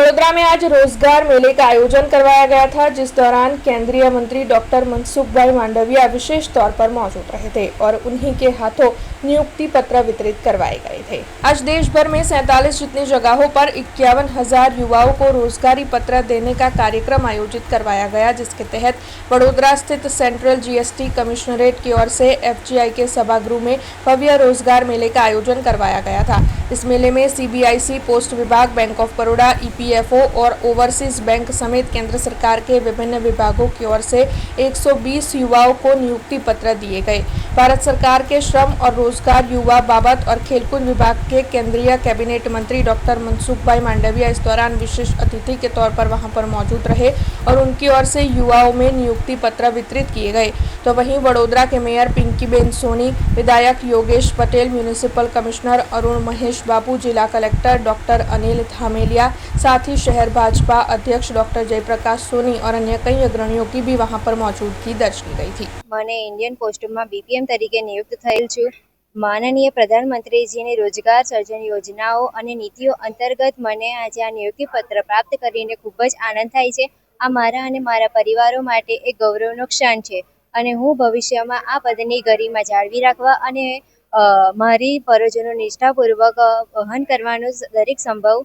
वडोदरा में आज रोजगार मेले का आयोजन करवाया गया था, जिस दौरान केंद्रीय मंत्री डॉक्टर मनसुखभाई मांडविया विशेष तौर पर मौजूद रहे थे और उन्हीं के हाथों नियुक्ति पत्र वितरित करवाए गए थे। आज देश भर में 47 जितनी जगहों पर 51,000 युवाओं को रोजगारी पत्र देने का कार्यक्रम आयोजित करवाया गया, जिसके तहत वडोदरा स्थित सेंट्रल जीएसटी कमिश्नरेट की ओर से एफजीआई के सभागृह में भव्य रोजगार मेले का आयोजन करवाया गया था। इस मेले में सीबीआईसी, पोस्ट विभाग, बैंक ऑफ बड़ौदा, ईपीएफओ और ओवरसीज बैंक समेत केंद्र सरकार के विभिन्न विभागों की ओर से 120 युवाओं को नियुक्ति पत्र दिए गए। भारत सरकार के श्रम और रोजगार, युवा बाबत और खेलकूद विभाग के केंद्रीय कैबिनेट मंत्री डॉक्टर मनसुखभाई मांडविया इस दौरान विशेष अतिथि के तौर पर वहां पर मौजूद रहे और उनकी ओर से युवाओं में नियुक्ति पत्र वितरित किए गए। तो वहीं वडोदरा के मेयर पिंकीबेन सोनी, विधायक योगेश पटेल, म्यूनिसिपल कमिश्नर अरुण महेश बाबू, जिला कलेक्टर डॉक्टर अनिल धामेलिया, साथ ही शहर भाजपा अध्यक्ष डॉक्टर जयप्रकाश सोनी और अन्य कई अग्रણીઓ की भी वहां पर मौजूदगी दर्ज की गई थी। मैंने इंडियन पोस्ट में बीपीएम तरीके नियुक्त थયેલ છું। माननीय प्रधानमंत्रीजीની रोजगार सर्जन योजनाओं અને નીતિઓ અંતર્ગત મને આજે આ નિયુક્તિ પત્ર પ્રાપ્ત કરીને ખૂબ જ આનંદ થાય છે। આ મારા અને મારા પરિવારો માટે એક ગૌરવનો ક્ષણ છે અને હું ભવિષ્યમાં આ પદની ગરિમા જાળવી રાખવા અને મારી ફરજોનું નિષ્ઠાપૂર્વક વહન કરવાનો દરેક સંભવ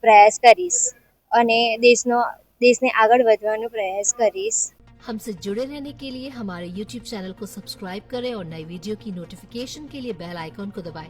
પ્રયાસ કરીશ અને દેશને આગળ વધવાનો પ્રયાસ કરીશ। हमसे जुड़े रहने के लिए हमारे YouTube चैनल को सब्सक्राइब करें और नई वीडियो की नोटिफिकेशन के लिए बेल आइकॉन को दबाएं।